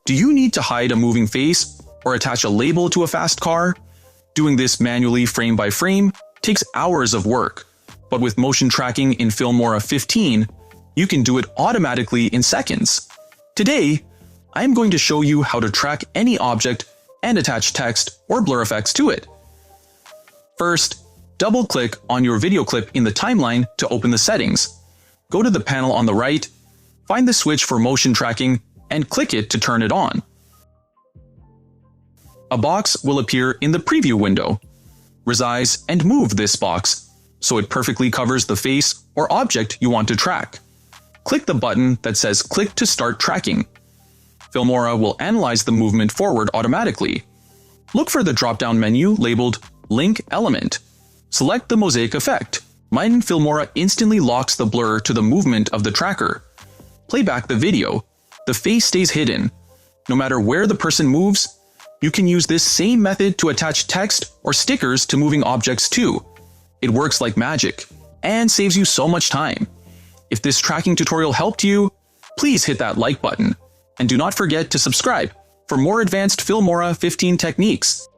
Do you need to hide a moving face or attach a label to a fast car? Doing this manually frame by frame takes hours of work, but with motion tracking in Filmora 15, you can do it automatically in seconds. Today, I am going to show you how to track any object and attach text or blur effects to it. First, double-click on your video clip in the timeline to open the settings. Go to the panel on the right, find the switch for motion tracking, and click it to turn it on. A box will appear in the preview window. Resize and move this box so it perfectly covers the face or object you want to track. Click the button that says Click to start tracking. Filmora will analyze the movement forward automatically. Look for the drop-down menu labeled Link Element. Select the Mosaic effect. Mine Filmora instantly locks the blur to the movement of the tracker. Play back the video. The face stays hidden. No matter where the person moves, you can use this same method to attach text or stickers to moving objects too. It works like magic and saves you so much time. If this tracking tutorial helped you, please hit that like button. And do not forget to subscribe for more advanced Filmora 15 techniques.